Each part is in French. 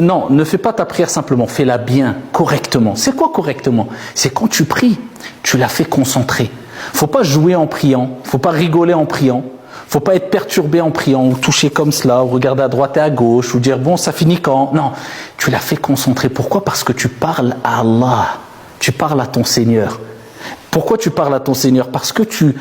Non, ne fais pas ta prière simplement, fais-la bien, correctement. C'est quoi correctement? C'est quand tu pries, tu la fais concentrée. Faut pas jouer en priant, faut pas rigoler en priant, faut pas être perturbé en priant, ou toucher comme cela, ou regarder à droite et à gauche, ou dire bon ça finit quand? Non, tu la fais concentrée. Pourquoi? Parce que tu parles à Allah, tu parles à ton Seigneur. Pourquoi tu parles à ton Seigneur? Parce que tu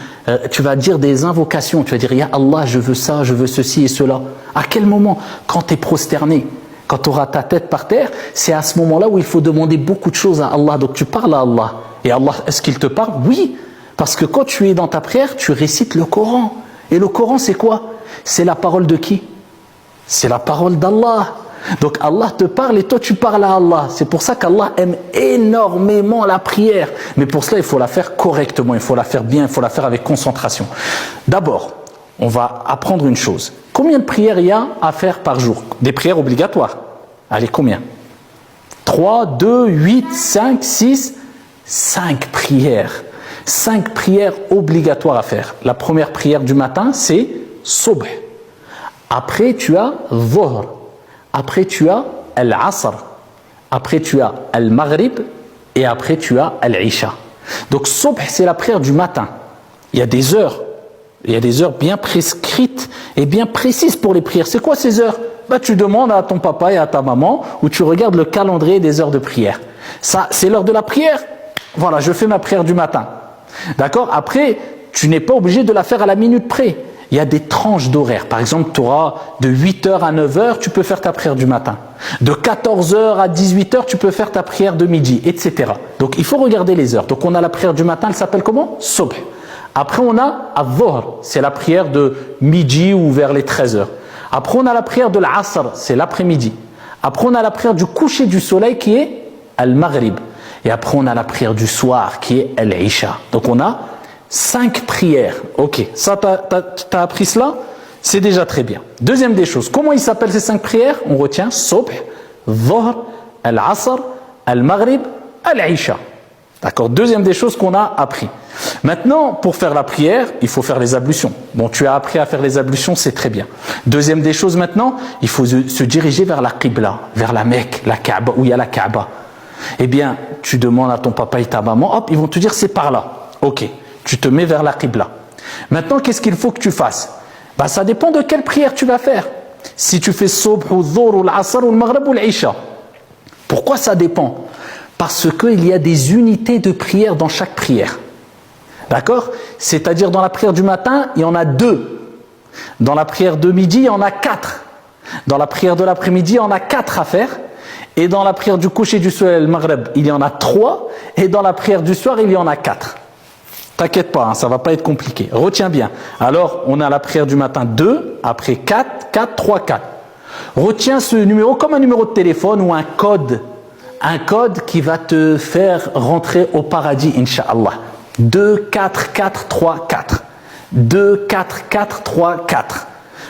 vas dire des invocations, tu vas dire ya Allah, je veux ça, je veux ceci et cela. À quel moment? Quand tu es prosterné. Quand tu auras ta tête par terre, c'est à ce moment-là où il faut demander beaucoup de choses à Allah. Donc tu parles à Allah. Et Allah, est-ce qu'il te parle? Oui. Parce que quand tu es dans ta prière, tu récites le Coran. Et le Coran, c'est quoi? C'est la parole de qui? C'est la parole d'Allah. Donc Allah te parle et toi tu parles à Allah. C'est pour ça qu'Allah aime énormément la prière. Mais pour cela, il faut la faire correctement, il faut la faire bien, il faut la faire avec concentration. D'abord, on va apprendre une chose. Combien de prières il y a à faire par jour? Des prières obligatoires. Allez, combien? 3, 2, 8, 5, 6, 5 prières. 5 prières obligatoires à faire. La première prière du matin, c'est Subh. Après, tu as Dhuhr. Après, tu as Al-Asr. Après, tu as Al-Maghrib. Et après, tu as Al-Isha. Donc, Subh, c'est la prière du matin. Il y a des heures. Il y a des heures bien prescrites et bien précises pour les prières. C'est quoi ces heures? Tu demandes à ton papa et à ta maman ou tu regardes le calendrier des heures de prière. Ça, c'est l'heure de la prière. Voilà, je fais ma prière du matin. D'accord? Après, tu n'es pas obligé de la faire à la minute près. Il y a des tranches d'horaire. Par exemple, tu auras de 8h à 9h, tu peux faire ta prière du matin. De 14h à 18h, tu peux faire ta prière de midi, etc. Donc, il faut regarder les heures. Donc, on a la prière du matin, elle s'appelle comment? Subh. Après, on a Al-Dhuhr, c'est la prière de midi ou vers les 13h. Après, on a la prière de l'Asr, c'est l'après-midi. Après, on a la prière du coucher du soleil qui est Al-Maghrib. Et après, on a la prière du soir qui est Al-Isha. Donc, on a 5 prières. Ok, ça, t'as appris cela? C'est déjà très bien. Deuxième des choses, comment ils s'appellent ces 5 prières? On retient Subh, Dhuhr, Al-Asr, Al-Maghrib, Al-Isha. D'accord? Deuxième des choses qu'on a appris. Maintenant, pour faire la prière, il faut faire les ablutions. Bon, tu as appris à faire les ablutions, c'est très bien. Deuxième des choses maintenant, il faut se diriger vers la Qibla, vers la Mecque, la Kaaba, où il y a la Kaaba. Eh bien, tu demandes à ton papa et ta maman, hop, ils vont te dire c'est par là. Ok, tu te mets vers la Qibla. Maintenant, qu'est-ce qu'il faut que tu fasses? Ça dépend de quelle prière tu vas faire. Si tu fais Subh, ou Dhuhr, ou l'Asr, ou le Maghrib, ou l'Isha. Pourquoi ça dépend? Parce qu'il y a des unités de prière dans chaque prière. D'accord? C'est-à-dire dans la prière du matin, il y en a 2. Dans la prière de midi, il y en a 4. Dans la prière de l'après-midi, il y en a 4 à faire. Et dans la prière du coucher du soleil, le Maghreb, il y en a 3. Et dans la prière du soir, il y en a 4. T'inquiète pas, hein, ça va pas être compliqué. Retiens bien. Alors, on a la prière du matin 2, après 4, 4, 3, 4. Retiens ce numéro comme un numéro de téléphone ou un code. Un code qui va te faire rentrer au paradis, Inch'Allah. 2, 4, 4, 3, 4. 2, 4, 4, 3, 4.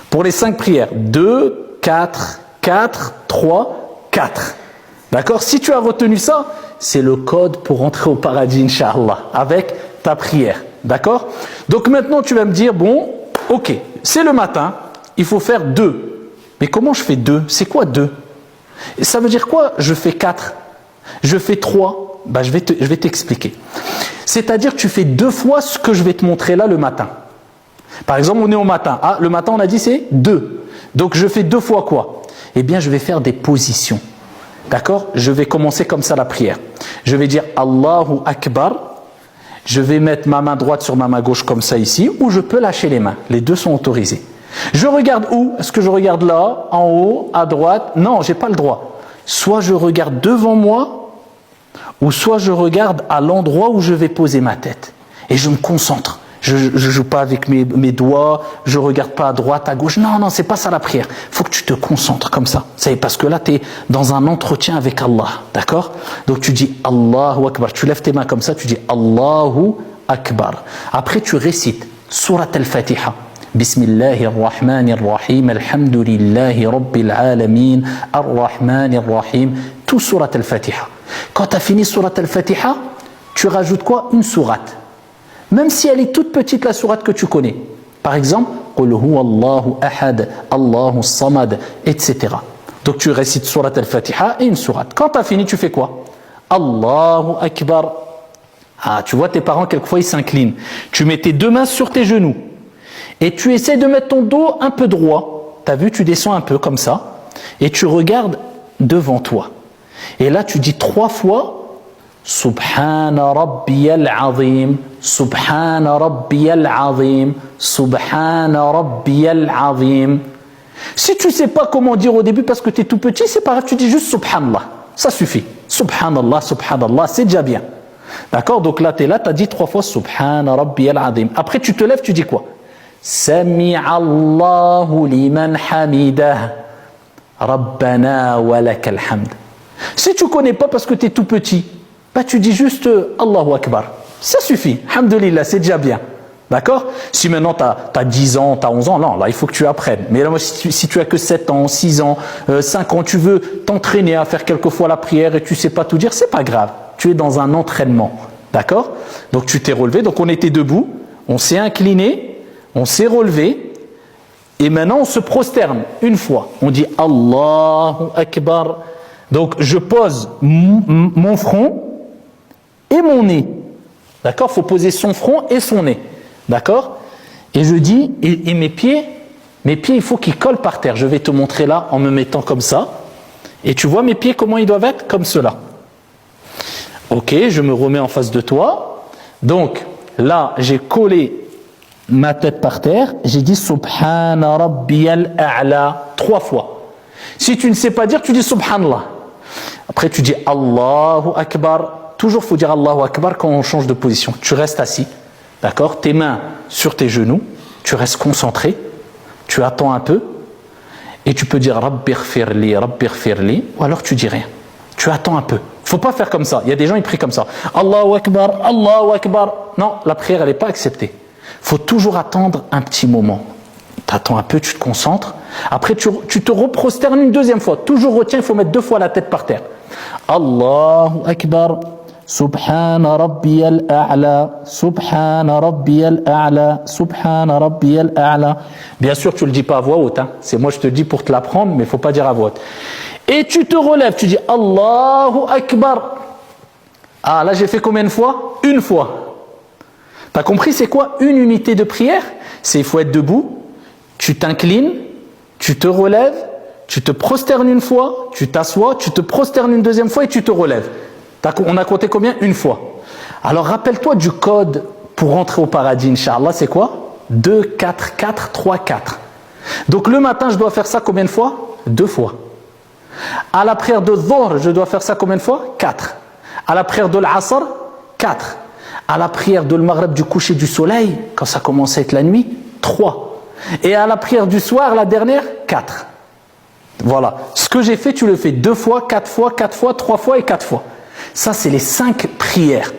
Pour les 5 prières. 2, 4, 4, 3, 4. D'accord? Si tu as retenu ça, c'est le code pour rentrer au paradis, Inch'Allah, avec ta prière. D'accord? Donc maintenant, tu vas me dire, bon, ok, c'est le matin, il faut faire 2. Mais comment je fais 2? C'est quoi 2? Ça veut dire quoi? Je fais 4. Je fais 3. Je vais t'expliquer. C'est-à-dire que tu fais 2 fois ce que je vais te montrer là le matin. Par exemple, on est au matin. Ah, le matin, on a dit c'est 2. Donc, je fais 2 fois quoi? Eh bien, je vais faire des positions. D'accord? Je vais commencer comme ça la prière. Je vais dire Allahu Akbar. Je vais mettre ma main droite sur ma main gauche comme ça ici, ou je peux lâcher les mains. Les deux sont autorisés. Je regarde où? Est-ce que je regarde là, en haut, à droite? Non, j'ai pas le droit. Soit je regarde devant moi, ou soit je regarde à l'endroit où je vais poser ma tête. Et je me concentre. Je ne joue pas avec mes doigts, je ne regarde pas à droite, à gauche. Non, non, c'est pas ça la prière. Il faut que tu te concentres comme ça. C'est parce que là, tu es dans un entretien avec Allah. D'accord? Donc tu dis Allahu Akbar. Tu lèves tes mains comme ça, tu dis Allahu Akbar. Après, tu récites Surat al-Fatiha. Bismillahirrahmanirrahim. Alhamdulillahi Rabbil Alamin. Ar-Rahmanirrahim. Tout Surat al-Fatiha. Quand tu as fini Surat al-Fatiha, tu rajoutes quoi? Une sourate. Même si elle est toute petite, la sourate que tu connais. Par exemple, Qul huwa Allahu ahad, Allahu samad, etc. Donc tu récites surat al-Fatiha et une sourate. Quand tu as fini, tu fais quoi? Allahu Akbar. Ah, tu vois, tes parents, quelquefois, ils s'inclinent. Tu mets tes deux mains sur tes genoux. Et tu essaies de mettre ton dos un peu droit. Tu as vu, tu descends un peu comme ça. Et tu regardes devant toi. Et là, tu dis 3 fois Subhana Rabbiyal Azim, Subhana Rabbiyal Azim, Subhana Rabbiyal Azim. Si tu ne sais pas comment dire au début parce que tu es tout petit, c'est pas grave, tu dis juste Subhanallah. Ça suffit. Subhanallah, Subhanallah, c'est déjà bien. D'accord? Donc là, tu es là, tu as dit 3 fois Subhana Rabbiyal Azim. Après, tu te lèves, tu dis quoi? Sami'allahu liman hamidah. Rabbana wa lakal hamd. Si tu ne connais pas parce que tu es tout petit, bah tu dis juste Allahu Akbar. Ça suffit. Alhamdulillah, c'est déjà bien. D'accord? Si maintenant tu as 10 ans, tu as 11 ans, non, là il faut que tu apprennes. Mais là, si tu as que 7 ans, 6 ans, 5 ans, tu veux t'entraîner à faire quelquefois la prière et tu ne sais pas tout dire, c'est pas grave. Tu es dans un entraînement. D'accord? Donc tu t'es relevé, donc on était debout, on s'est incliné, on s'est relevé, et maintenant on se prosterne une fois. On dit Allahu Akbar. Donc je pose mon front et mon nez. D'accord? Il faut poser son front et son nez. D'accord? Et je dis, et mes pieds, il faut qu'ils collent par terre. Je vais te montrer là en me mettant comme ça. Et tu vois mes pieds, comment ils doivent être? Comme cela. Ok, je me remets en face de toi. Donc, là, j'ai collé ma tête par terre. J'ai dit Subhana Rabbiyal A'la 3 fois. Si tu ne sais pas dire, tu dis Subhanallah. Après, tu dis Allahu Akbar. Toujours, il faut dire Allahu Akbar quand on change de position. Tu restes assis. D'accord? Tes mains sur tes genoux. Tu restes concentré. Tu attends un peu. Et tu peux dire Rabbighfirli, Rabbighfirli. Ou alors tu dis rien. Tu attends un peu. Il ne faut pas faire comme ça. Il y a des gens, ils prient comme ça. Allahu Akbar, Allahu Akbar. Non, la prière, elle n'est pas acceptée. Il faut toujours attendre un petit moment. Tu attends un peu, tu te concentres. Après, tu te reprosternes une deuxième fois. Toujours retiens, il faut mettre 2 fois la tête par terre. Allahu Akbar. Subhana Rabbiyal A'la. Subhana Rabbiyal A'la. Subhana Rabbiyal A'la. Bien sûr, tu ne le dis pas à voix haute. Hein. C'est moi, je te le dis pour te l'apprendre, mais il ne faut pas dire à voix haute. Et tu te relèves, tu dis Allahu Akbar. Ah, là, j'ai fait combien de fois? 1 fois. Tu as compris, c'est quoi une unité de prière? C'est il faut être debout. Tu t'inclines, tu te relèves, tu te prosternes 1 fois, tu t'assois, tu te prosternes une 2e fois et tu te relèves. On a compté combien? 1 fois. Alors rappelle-toi du code pour rentrer au paradis, Inch'Allah, c'est quoi? 2, 4, 4, 3, 4. Donc le matin, je dois faire ça combien de fois? 2 fois. À la prière de Dhuhr, je dois faire ça combien de fois? 4. À la prière de l'Asr, 4. À la prière de l'Maghrib du coucher du soleil, quand ça commence à être la nuit, 3. Et à la prière du soir, la dernière, 4. Voilà. Ce que j'ai fait, tu le fais 2 fois, 4 fois, 4 fois, 3 fois et 4 fois. Ça, c'est les 5 prières.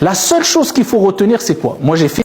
La seule chose qu'il faut retenir, c'est quoi? Moi, j'ai fait